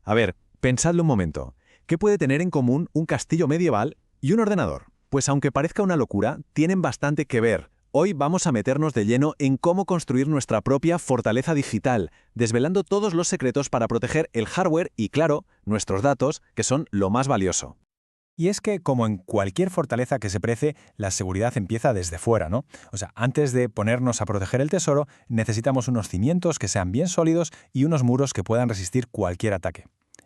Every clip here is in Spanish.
A ver, pensadlo un momento. ¿Qué puede tener en común un castillo medieval y un ordenador? Pues aunque parezca una locura, tienen bastante que ver. Hoy vamos a meternos de lleno en cómo construir nuestra propia fortaleza digital, desvelando todos los secretos para proteger el hardware y, claro, nuestros datos, que son lo más valioso. Y es que, como en cualquier fortaleza que se precie, la seguridad empieza desde fuera, ¿no? O sea, antes de ponernos a proteger el tesoro, necesitamos unos cimientos que sean bien sólidos y unos muros que puedan resistir cualquier ataque.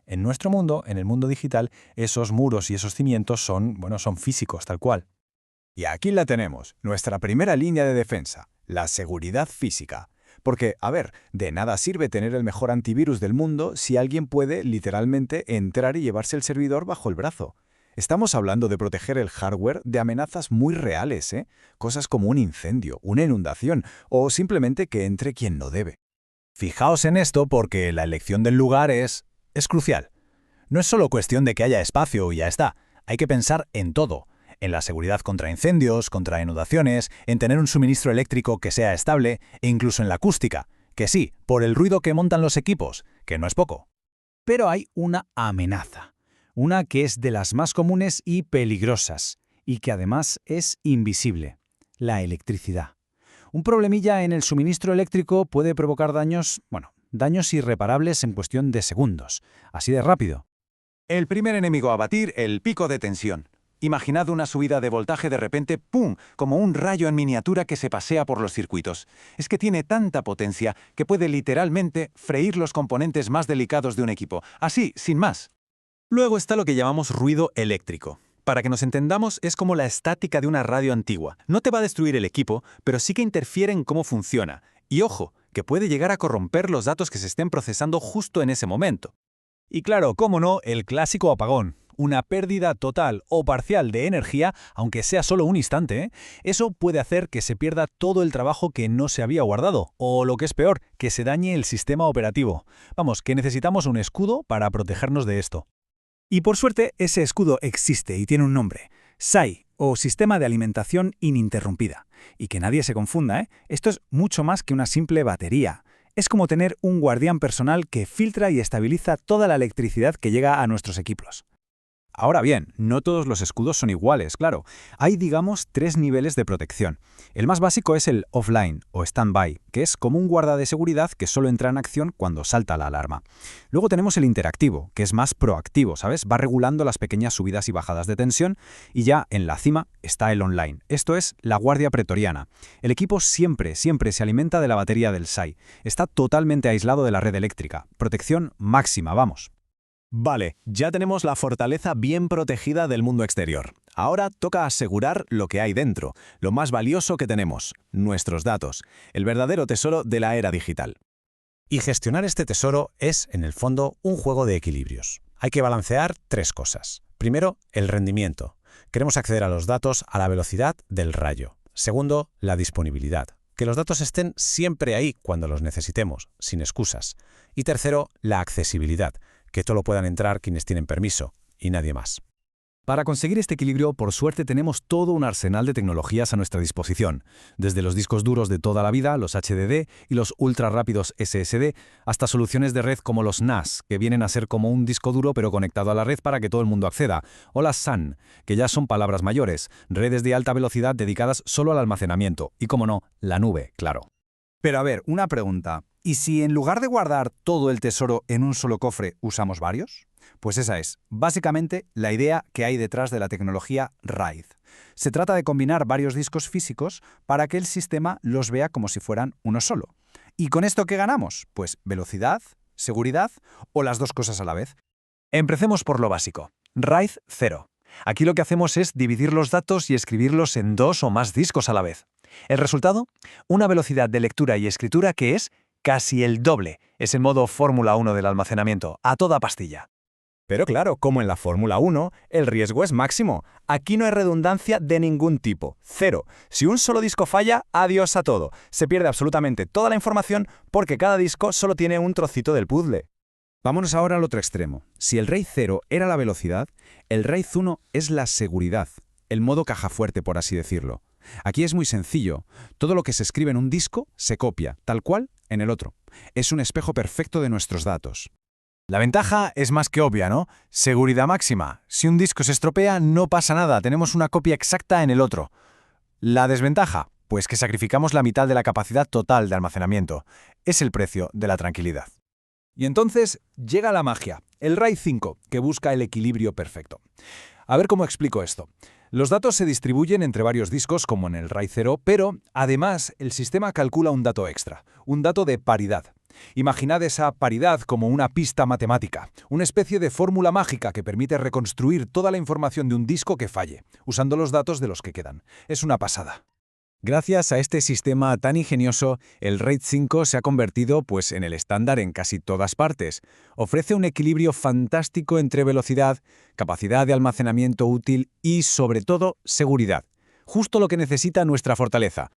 En nuestro mundo, en el mundo digital, esos muros y esos cimientos son físicos, tal cual. Y aquí la tenemos, nuestra primera línea de defensa, la seguridad física. Porque, a ver, de nada sirve tener el mejor antivirus del mundo si alguien puede, literalmente, entrar y llevarse el servidor bajo el brazo. Estamos hablando de proteger el hardware de amenazas muy reales, ¿eh? Cosas como un incendio, una inundación o simplemente que entre quien no debe. Fijaos en esto porque la elección del lugar es crucial. No es solo cuestión de que haya espacio y ya está. Hay que pensar en todo. En la seguridad contra incendios, contra inundaciones, en tener un suministro eléctrico que sea estable e incluso en la acústica. Que sí, por el ruido que montan los equipos, que no es poco. Pero hay una amenaza. Una que es de las más comunes y peligrosas, y que además es invisible: la electricidad. Un problemilla en el suministro eléctrico puede provocar daños irreparables en cuestión de segundos, así de rápido. El primer enemigo a batir, el pico de tensión. Imaginad una subida de voltaje de repente, ¡pum!, como un rayo en miniatura que se pasea por los circuitos. Es que tiene tanta potencia que puede literalmente freír los componentes más delicados de un equipo. Así, sin más. Luego está lo que llamamos ruido eléctrico. Para que nos entendamos, es como la estática de una radio antigua. No te va a destruir el equipo, pero sí que interfiere en cómo funciona. Y ojo, que puede llegar a corromper los datos que se estén procesando justo en ese momento. Y claro, cómo no, el clásico apagón. Una pérdida total o parcial de energía, aunque sea solo un instante, ¿eh? Eso puede hacer que se pierda todo el trabajo que no se había guardado, o lo que es peor, que se dañe el sistema operativo. Vamos, que necesitamos un escudo para protegernos de esto. Y por suerte, ese escudo existe y tiene un nombre: SAI, o Sistema de Alimentación Ininterrumpida. Y que nadie se confunda, ¿eh? Esto es mucho más que una simple batería. Es como tener un guardián personal que filtra y estabiliza toda la electricidad que llega a nuestros equipos. Ahora bien, no todos los escudos son iguales, claro. Hay, digamos, 3 niveles de protección. El más básico es el offline o standby, que es como un guarda de seguridad que solo entra en acción cuando salta la alarma. Luego tenemos el interactivo, que es más proactivo, ¿sabes? Va regulando las pequeñas subidas y bajadas de tensión, y ya en la cima está el online. Esto es la guardia pretoriana. El equipo siempre se alimenta de la batería del SAI. Está totalmente aislado de la red eléctrica. Protección máxima, vamos. Vale, ya tenemos la fortaleza bien protegida del mundo exterior. Ahora toca asegurar lo que hay dentro, lo más valioso que tenemos, nuestros datos, el verdadero tesoro de la era digital. Y gestionar este tesoro es, en el fondo, un juego de equilibrios. Hay que balancear 3 cosas. Primero, el rendimiento. Queremos acceder a los datos a la velocidad del rayo. Segundo, la disponibilidad. Que los datos estén siempre ahí cuando los necesitemos, sin excusas. Y tercero, la accesibilidad. Que solo puedan entrar quienes tienen permiso, y nadie más. Para conseguir este equilibrio, por suerte tenemos todo un arsenal de tecnologías a nuestra disposición, desde los discos duros de toda la vida, los HDD y los ultra rápidos SSD, hasta soluciones de red como los NAS, que vienen a ser como un disco duro pero conectado a la red para que todo el mundo acceda, o las SAN, que ya son palabras mayores, redes de alta velocidad dedicadas solo al almacenamiento, y como no, la nube, claro. Pero a ver, una pregunta. ¿Y si en lugar de guardar todo el tesoro en un solo cofre, usamos varios? Pues esa es, básicamente, la idea que hay detrás de la tecnología RAID. Se trata de combinar varios discos físicos para que el sistema los vea como si fueran uno solo. ¿Y con esto qué ganamos? Pues velocidad, seguridad o las dos cosas a la vez. Empecemos por lo básico. RAID 0. Aquí lo que hacemos es dividir los datos y escribirlos en 2 o más discos a la vez. ¿El resultado? Una velocidad de lectura y escritura que es casi el doble. Es el modo Fórmula 1 del almacenamiento, a toda pastilla. Pero claro, como en la Fórmula 1, el riesgo es máximo. Aquí no hay redundancia de ningún tipo. 0. Si un solo disco falla, adiós a todo. Se pierde absolutamente toda la información porque cada disco solo tiene un trocito del puzzle. Vámonos ahora al otro extremo. Si el RAID 0 era la velocidad, el RAID 1 es la seguridad, el modo caja fuerte, por así decirlo. Aquí es muy sencillo. Todo lo que se escribe en un disco se copia, tal cual, en el otro. Es un espejo perfecto de nuestros datos. La ventaja es más que obvia, ¿no? Seguridad máxima. Si un disco se estropea, no pasa nada, tenemos una copia exacta en el otro. La desventaja, pues que sacrificamos la mitad de la capacidad total de almacenamiento. Es el precio de la tranquilidad. Y entonces llega la magia, el RAID 5, que busca el equilibrio perfecto. A ver cómo explico esto. Los datos se distribuyen entre varios discos, como en el RAID 0, pero además el sistema calcula un dato extra, un dato de paridad. Imaginad esa paridad como una pista matemática, una especie de fórmula mágica que permite reconstruir toda la información de un disco que falle, usando los datos de los que quedan. Es una pasada. Gracias a este sistema tan ingenioso, el RAID 5 se ha convertido en el estándar en casi todas partes. Ofrece un equilibrio fantástico entre velocidad, capacidad de almacenamiento útil y, sobre todo, seguridad. Justo lo que necesita nuestra fortaleza.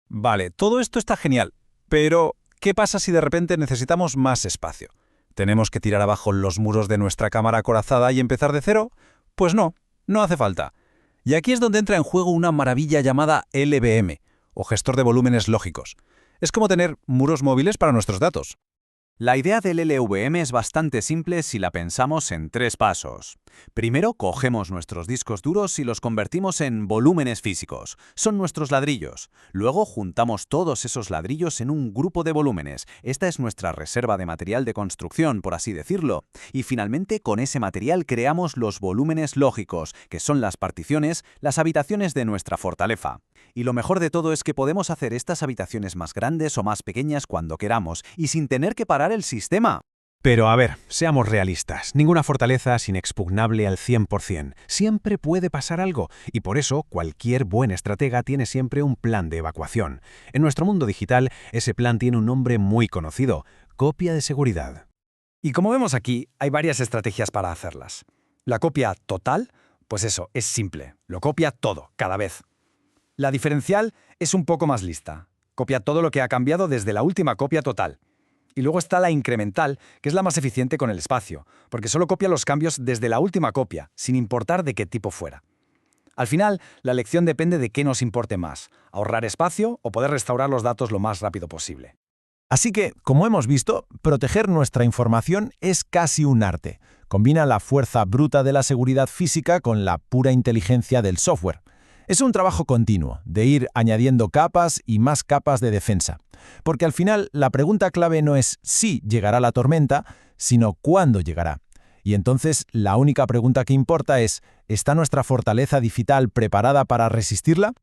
Vale, todo esto está genial, pero ¿qué pasa si de repente necesitamos más espacio? ¿Tenemos que tirar abajo los muros de nuestra cámara acorazada y empezar de cero? Pues no, no hace falta. Y aquí es donde entra en juego una maravilla llamada LVM, o gestor de volúmenes lógicos. Es como tener muros móviles para nuestros datos. La idea del LVM es bastante simple si la pensamos en 3 pasos. Primero, cogemos nuestros discos duros y los convertimos en volúmenes físicos. Son nuestros ladrillos. Luego, juntamos todos esos ladrillos en un grupo de volúmenes. Esta es nuestra reserva de material de construcción, por así decirlo. Y finalmente, con ese material creamos los volúmenes lógicos, que son las particiones, las habitaciones de nuestra fortaleza. Y lo mejor de todo es que podemos hacer estas habitaciones más grandes o más pequeñas cuando queramos, y sin tener que parar el sistema. Pero a ver, seamos realistas. Ninguna fortaleza es inexpugnable al 100%. Siempre puede pasar algo, y por eso cualquier buen estratega tiene siempre un plan de evacuación. En nuestro mundo digital, ese plan tiene un nombre muy conocido: copia de seguridad. Y como vemos aquí, hay varias estrategias para hacerlas. La copia total, pues eso, es simple. Lo copia todo, cada vez. La diferencial es un poco más lista. Copia todo lo que ha cambiado desde la última copia total. Y luego está la incremental, que es la más eficiente con el espacio, porque solo copia los cambios desde la última copia, sin importar de qué tipo fuera. Al final, la elección depende de qué nos importe más: ahorrar espacio o poder restaurar los datos lo más rápido posible. Así que, como hemos visto, proteger nuestra información es casi un arte. Combina la fuerza bruta de la seguridad física con la pura inteligencia del software. Es un trabajo continuo, de ir añadiendo capas y más capas de defensa. Porque al final, la pregunta clave no es si llegará la tormenta, sino cuándo llegará. Y entonces, la única pregunta que importa es: ¿está nuestra fortaleza digital preparada para resistirla?